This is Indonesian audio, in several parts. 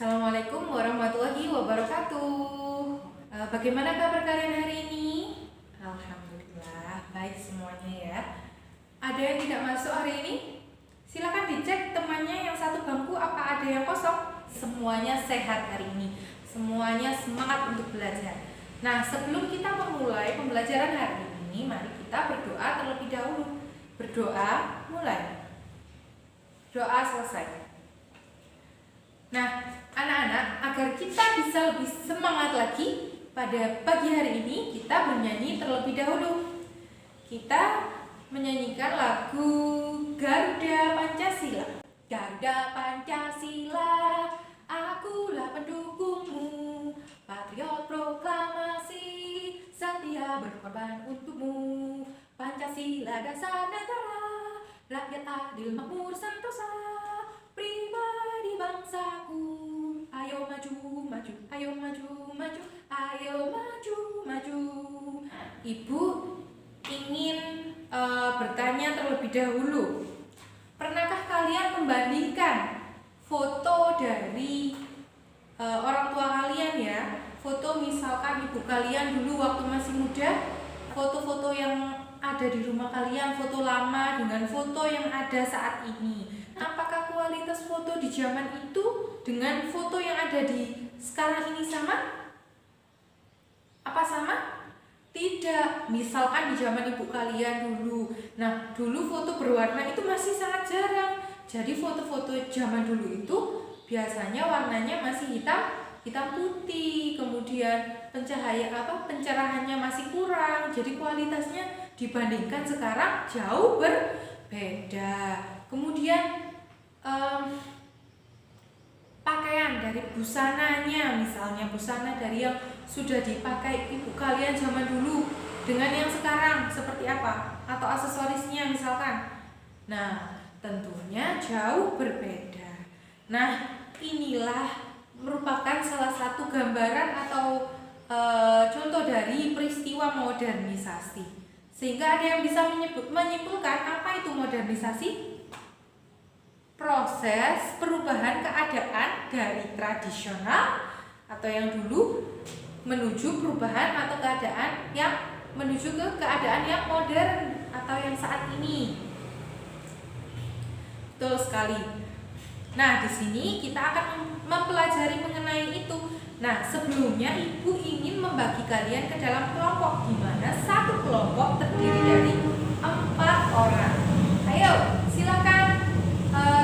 Assalamualaikum warahmatullahi wabarakatuh. Bagaimana kabar kalian hari ini? Alhamdulillah, baik semuanya ya. Ada yang tidak masuk hari ini? Silakan dicek temannya yang satu bangku, apa ada yang kosong? Semuanya sehat hari ini. Semuanya semangat untuk belajar. Nah, sebelum kita memulai pembelajaran hari ini, mari kita berdoa terlebih dahulu. Berdoa, mulai. Doa selesai. Nah, anak-anak, agar kita bisa lebih semangat lagi, pada pagi hari ini kita bernyanyi terlebih dahulu. Kita menyanyikan lagu Garuda Pancasila. Garuda Pancasila, akulah pendukungmu, patriot proklamasi, setia berkorban untukmu. Pancasila dasar negara, rakyat adil makmur sentosa, pribadi bangsaku. Ayo maju, maju, ayo maju, maju, ayo maju, maju. Ibu ingin bertanya terlebih dahulu. Pernahkah kalian membandingkan foto dari orang tua kalian ya? Foto misalkan ibu kalian dulu waktu masih muda, foto-foto yang ada di rumah kalian, foto lama dengan foto yang ada saat ini. Apakah kualitas foto di zaman itu dengan foto yang ada di sekarang ini sama? Apa sama? Tidak. Misalkan di zaman ibu kalian dulu. Nah, dulu foto berwarna itu masih sangat jarang. Jadi foto-foto zaman dulu itu biasanya warnanya masih hitam putih. Kemudian pencerahannya masih kurang. Jadi kualitasnya dibandingkan sekarang jauh berbeda. Kemudian pakaian dari busananya, misalnya busana dari yang sudah dipakai ibu kalian zaman dulu dengan yang sekarang seperti apa, atau aksesorisnya misalkan. Nah, tentunya jauh berbeda. Nah, inilah merupakan salah satu gambaran atau contoh dari peristiwa modernisasi. Sehingga ada yang bisa menyimpulkan apa itu modernisasi? Proses perubahan keadaan dari tradisional atau yang dulu menuju perubahan atau keadaan yang menuju ke keadaan yang modern atau yang saat ini. Betul sekali. Nah, di sini kita akan mempelajari mengenai itu. Nah, sebelumnya ibu ingin membagi kalian ke dalam kelompok, di mana satu kelompok terdiri dari 4 orang. Ayo, silakan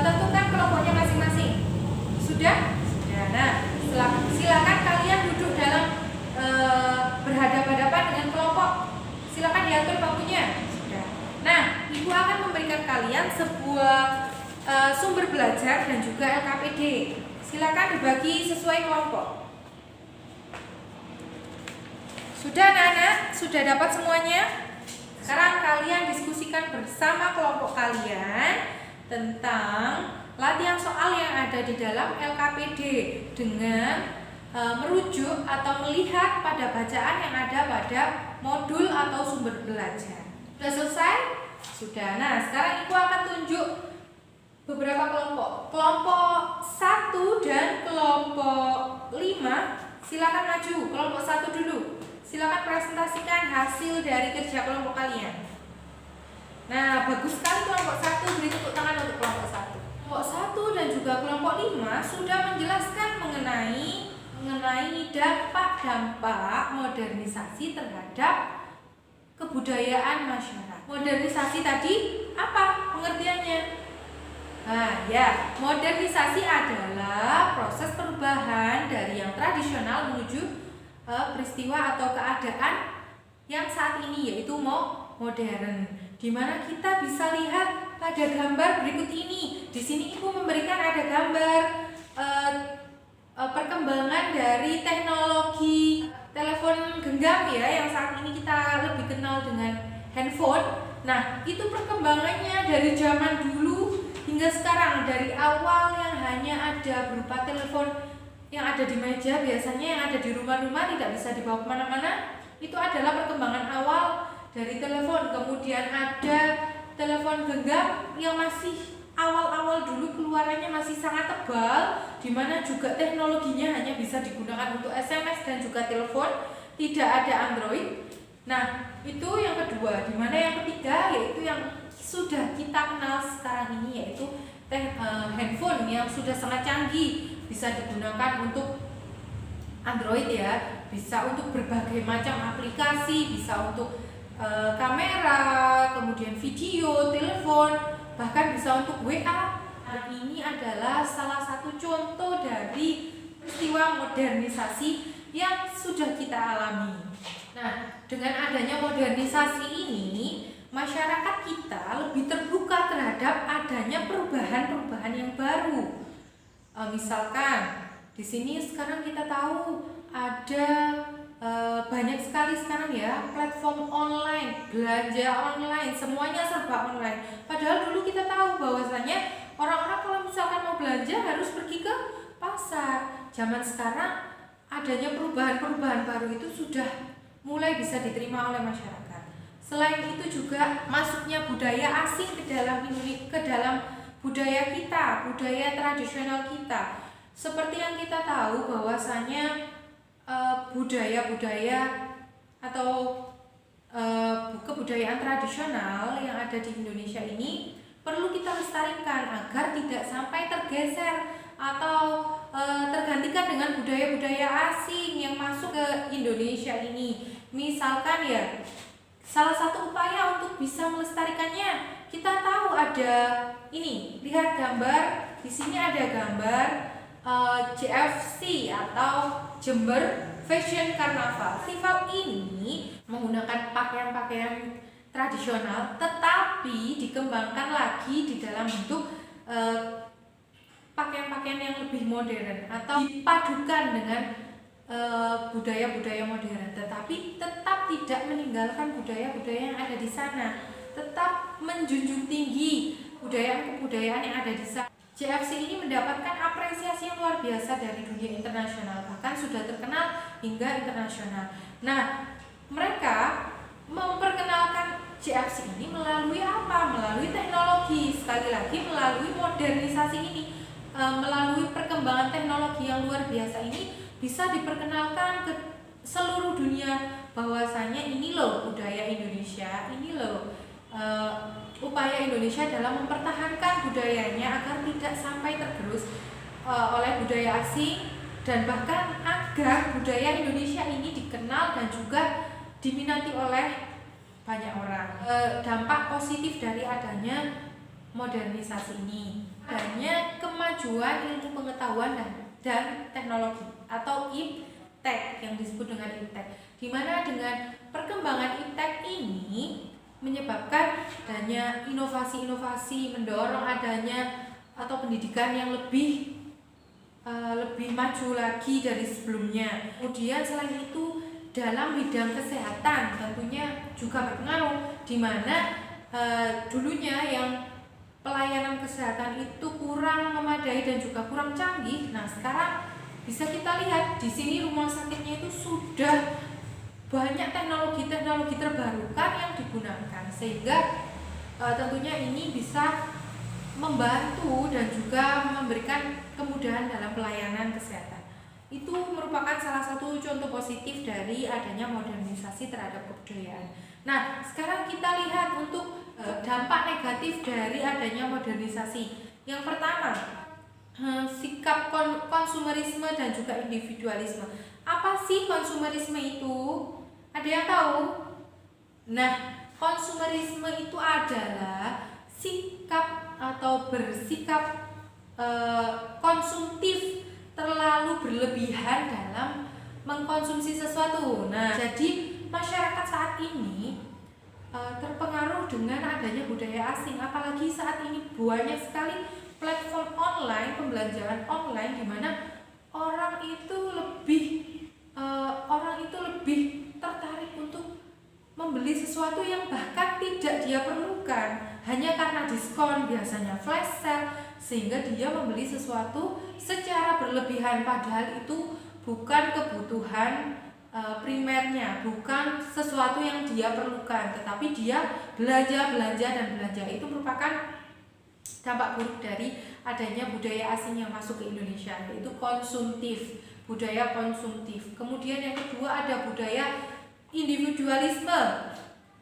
tentukan kelompoknya masing-masing. Sudah? Sudah. Nah, silakan kalian duduk dalam berhadapan-hadapan dengan kelompok. Silakan diatur bangkunya. Sudah. Nah, ibu akan memberikan kalian sebuah sumber belajar dan juga LKPD. Silakan dibagi sesuai kelompok. Sudah anak-anak? Sudah dapat semuanya? Sekarang kalian diskusikan bersama kelompok kalian tentang latihan soal yang ada di dalam LKPD dengan merujuk atau melihat pada bacaan yang ada pada modul atau sumber belajar. Sudah selesai? Sudah. Nah, sekarang ibu akan tunjuk beberapa kelompok. Kelompok 1 dan kelompok 5 silakan maju. Kelompok 1 dulu. Silakan presentasikan hasil dari kerja kelompok kalian. Nah, bagus sekali kelompok 1, beri tepuk tangan untuk kelompok 1. Kelompok 1 dan juga kelompok 5 sudah menjelaskan mengenai dampak-dampak modernisasi terhadap kebudayaan masyarakat. Modernisasi tadi apa pengertiannya? Nah, ya, modernisasi adalah proses perubahan dari yang tradisional menuju peristiwa atau keadaan yang saat ini, yaitu modern. Di mana kita bisa lihat pada gambar berikut ini. Di sini ibu memberikan ada gambar perkembangan dari teknologi telepon genggam ya, yang saat ini kita lebih kenal dengan handphone. Nah, itu perkembangannya dari zaman dulu hingga sekarang, dari awal yang hanya ada berupa telepon yang ada di meja, biasanya yang ada di rumah-rumah, tidak bisa dibawa kemana-mana. Itu adalah perkembangan awal dari telepon. Kemudian ada telepon genggam yang masih awal-awal dulu keluarannya masih sangat tebal, dimana juga teknologinya hanya bisa digunakan untuk SMS dan juga telepon, tidak ada Android. Nah, itu yang kedua. Dimana yang ketiga yaitu yang sudah kita kenal sekarang ini, yaitu handphone yang sudah sangat canggih, bisa digunakan untuk Android ya, bisa untuk berbagai macam aplikasi, bisa untuk kamera, kemudian video, telepon, bahkan bisa untuk WA. Nah, ini adalah salah satu contoh dari peristiwa modernisasi yang sudah kita alami. Nah, dengan adanya modernisasi ini, masyarakat kita lebih terbuka terhadap adanya perubahan-perubahan yang baru. Misalkan di sini sekarang kita tahu ada banyak sekali sekarang ya platform online, belanja online, semuanya serba online. Padahal dulu kita tahu bahwasanya orang-orang kalau misalkan mau belanja harus pergi ke pasar. Zaman sekarang adanya perubahan-perubahan baru itu sudah mulai bisa diterima oleh masyarakat. Selain itu juga masuknya budaya asing ke dalam budaya kita, budaya tradisional kita. Seperti yang kita tahu bahwasanya budaya-budaya atau kebudayaan tradisional yang ada di Indonesia ini perlu kita lestarikan agar tidak sampai tergeser atau tergantikan dengan budaya-budaya asing yang masuk ke Indonesia ini. Misalkan ya, salah satu upaya untuk bisa melestarikannya, kita tahu ada ini, lihat gambar, di sini ada gambar JFC atau Jember Fashion Carnaval. Festival ini menggunakan pakaian-pakaian tradisional tetapi dikembangkan lagi di dalam bentuk pakaian-pakaian yang lebih modern atau dipadukan dengan budaya-budaya modern, tetapi tetap tidak meninggalkan budaya-budaya yang ada di sana, tetap menjunjung tinggi budaya-kebudayaan yang ada di sana. JFC ini mendapatkan apresiasi yang luar biasa dari dunia internasional, bahkan sudah terkenal hingga internasional. Nah, mereka memperkenalkan JFC ini melalui apa? Melalui teknologi, sekali lagi melalui modernisasi ini, melalui perkembangan teknologi yang luar biasa ini bisa diperkenalkan ke seluruh dunia bahwasanya ini loh budaya Indonesia, ini loh upaya Indonesia dalam mempertahankan budayanya agar tidak sampai tergerus oleh budaya asing, dan bahkan agar budaya Indonesia ini dikenal dan juga diminati oleh banyak orang. Dampak positif dari adanya modernisasi ini, adanya kemajuan ilmu pengetahuan dan teknologi atau iptek yang disebut dengan iptek, di mana dengan perkembangan iptek ini menyebabkan adanya inovasi-inovasi, mendorong adanya atau pendidikan yang lebih maju lagi dari sebelumnya. Kemudian selain itu dalam bidang kesehatan tentunya juga berpengaruh, di mana dulunya yang pelayanan kesehatan itu kurang memadai dan juga kurang canggih. Nah, sekarang bisa kita lihat di sini rumah sakitnya itu sudah banyak teknologi-teknologi terbarukan yang digunakan, sehingga tentunya ini bisa membantu dan juga memberikan kemudahan dalam pelayanan kesehatan. Itu merupakan salah satu contoh positif dari adanya modernisasi terhadap kebudayaan. Nah, sekarang kita lihat untuk dampak negatif dari adanya modernisasi. Yang pertama, sikap konsumerisme dan juga individualisme. Apa sih konsumerisme itu? Ada yang tahu? Nah, konsumerisme itu adalah sikap atau bersikap konsumtif terlalu berlebihan dalam mengkonsumsi sesuatu. Nah, jadi masyarakat saat ini terpengaruh dengan adanya budaya asing, apalagi saat ini banyak sekali platform online, pembelanjaan online, di mana orang itu lebih tertarik untuk membeli sesuatu yang bahkan tidak dia perlukan hanya karena diskon, biasanya flash sale, sehingga dia membeli sesuatu secara berlebihan, padahal itu bukan kebutuhan primernya, bukan sesuatu yang dia perlukan, tetapi dia belanja dan belanja itu merupakan dampak buruk dari adanya budaya asing yang masuk ke Indonesia, yaitu konsumtif, budaya konsumtif. Kemudian yang kedua ada budaya individualisme,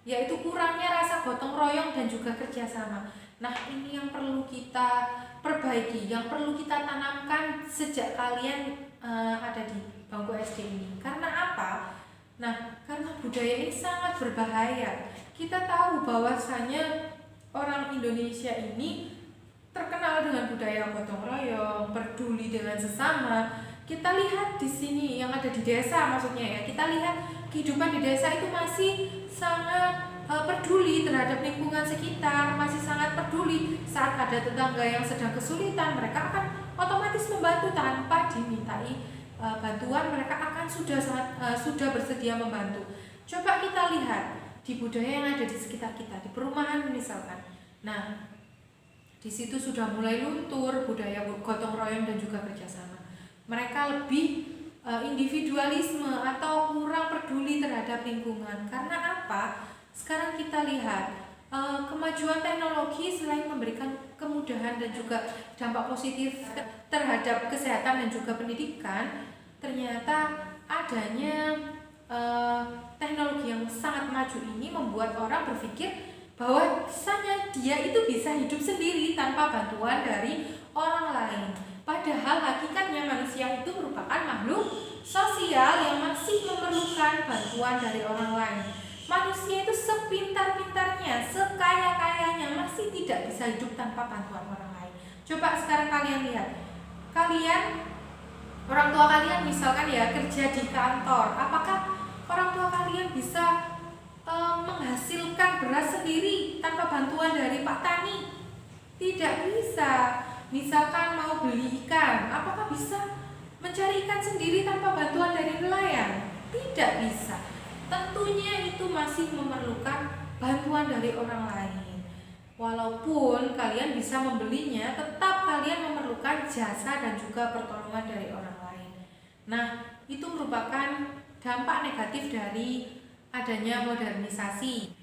yaitu kurangnya rasa gotong royong dan juga kerjasama. Nah, ini yang perlu kita perbaiki, yang perlu kita tanamkan sejak kalian ada di bangku SD ini. Karena apa? Nah, karena budaya ini sangat berbahaya. Kita tahu bahwasanya orang Indonesia ini terkenal dengan budaya gotong royong, peduli dengan sesama. Kita lihat di sini yang ada di desa, maksudnya ya, kita lihat kehidupan di desa itu masih sangat peduli terhadap lingkungan sekitar, masih sangat peduli. Saat ada tetangga yang sedang kesulitan, mereka akan otomatis membantu tanpa dimintai bantuan. Mereka akan sudah bersedia membantu. Coba kita lihat di budaya yang ada di sekitar kita, di perumahan misalkan. Nah, di situ sudah mulai luntur budaya gotong royong dan juga kerjasama. Mereka lebih individualisme atau kurang peduli terhadap lingkungan. Karena apa? Sekarang kita lihat kemajuan teknologi selain memberikan kemudahan dan juga dampak positif terhadap kesehatan dan juga pendidikan, ternyata adanya teknologi yang sangat maju ini membuat orang berpikir bahwasanya dia itu bisa hidup sendiri tanpa bantuan dari orang lain. Padahal hakikatnya manusia itu merupakan makhluk sosial yang masih memerlukan bantuan dari orang lain. Manusia itu sepintar-pintarnya, sekaya-kayanya masih tidak bisa hidup tanpa bantuan orang lain. Coba sekarang kalian lihat, orang tua kalian misalkan ya kerja di kantor, apakah orang tua kalian bisa menghasilkan beras sendiri tanpa bantuan dari Pak Tani? Tidak bisa. Misalkan mau beli ikan, apakah bisa mencari ikan sendiri tanpa bantuan dari nelayan? Tidak bisa. Tentunya itu masih memerlukan bantuan dari orang lain. Walaupun kalian bisa membelinya, tetap kalian memerlukan jasa dan juga pertolongan dari orang lain. Nah, itu merupakan dampak negatif dari adanya modernisasi.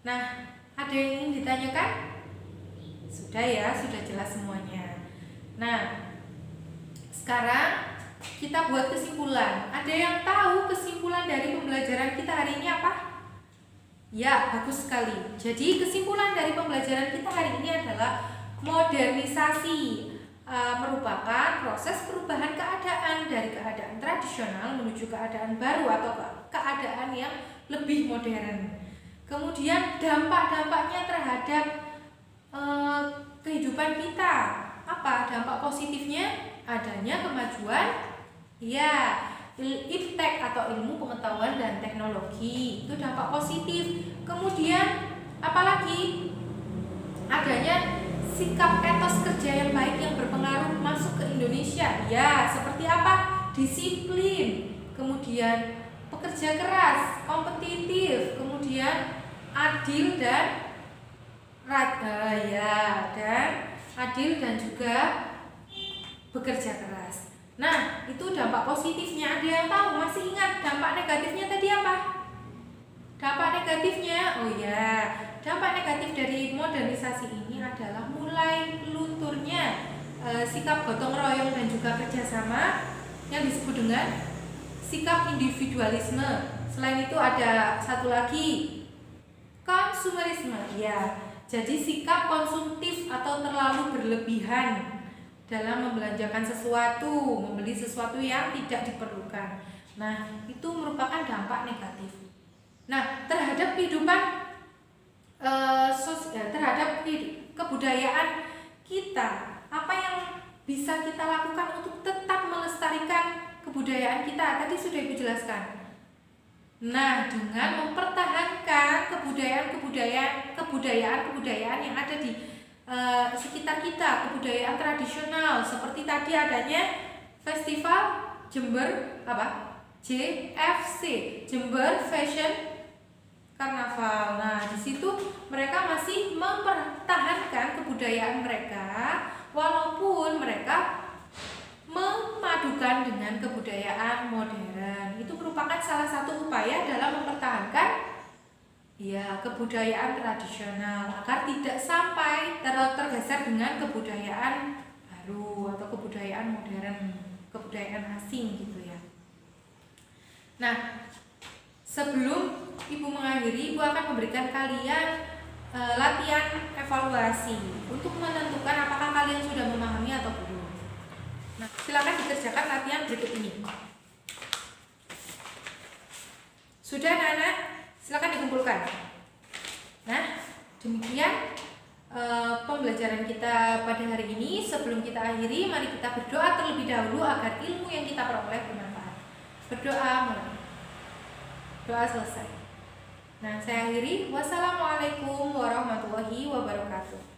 Nah, ada yang ingin ditanyakan? Sudah ya, sudah jelas semuanya. Nah, sekarang kita buat kesimpulan. Ada yang tahu kesimpulan dari pembelajaran kita hari ini apa? Ya, bagus sekali. Jadi kesimpulan dari pembelajaran kita hari ini adalah modernisasi merupakan proses perubahan keadaan dari keadaan tradisional menuju keadaan baru atau keadaan yang lebih modern. Kemudian dampak-dampaknya terhadap kehidupan kita. Apa dampak positifnya? Adanya kemajuan, ya, iptek atau ilmu pengetahuan dan teknologi, itu dampak positif. Kemudian apalagi? Adanya sikap etos kerja yang baik yang berpengaruh masuk ke Indonesia. Ya, seperti apa? Disiplin, kemudian pekerja keras, kompetitif, kemudian adil dan adil dan juga bekerja keras. Nah, itu dampak positifnya. Ada yang tahu? Masih ingat dampak negatifnya tadi apa? Dampak negatifnya, dampak negatif dari modernisasi ini adalah mulai lunturnya sikap gotong royong dan juga kerjasama yang disebut dengan sikap individualisme. Selain itu ada satu lagi, konsumerisme. Ya, jadi sikap konsumtif atau terlalu berlebihan dalam membelanjakan sesuatu, membeli sesuatu yang tidak diperlukan. Nah, itu merupakan dampak negatif. Nah, terhadap kehidupan terhadap kebudayaan kita, apa yang bisa kita lakukan untuk tetap melestarikan kebudayaan kita? Tadi sudah Ibu jelaskan. Nah, dengan mempertahankan kebudayaan yang ada di sekitar kita, kebudayaan tradisional, seperti tadi adanya festival Jember JFC, Jember Fashion Karnaval. Nah, di situ mereka masih mempertahankan kebudayaan mereka walaupun mereka memadukan dengan kebudayaan modern. Itu merupakan salah satu upaya dalam mempertahankan kebudayaan tradisional agar tidak sampai dasar dengan kebudayaan baru atau kebudayaan modern, kebudayaan asing gitu ya. Nah, sebelum Ibu mengakhiri, Ibu akan memberikan kalian latihan evaluasi untuk menentukan apakah kalian sudah memahami atau belum. Nah, silakan dikerjakan latihan berikut ini. Sudah anak-anak? Silakan dikumpulkan. Nah, demikian pembelajaran kita pada hari ini. Sebelum kita akhiri, mari kita berdoa terlebih dahulu agar ilmu yang kita peroleh bermanfaat. Berdoa mulai. Doa selesai. Nah, saya akhiri. Wassalamualaikum warahmatullahi wabarakatuh.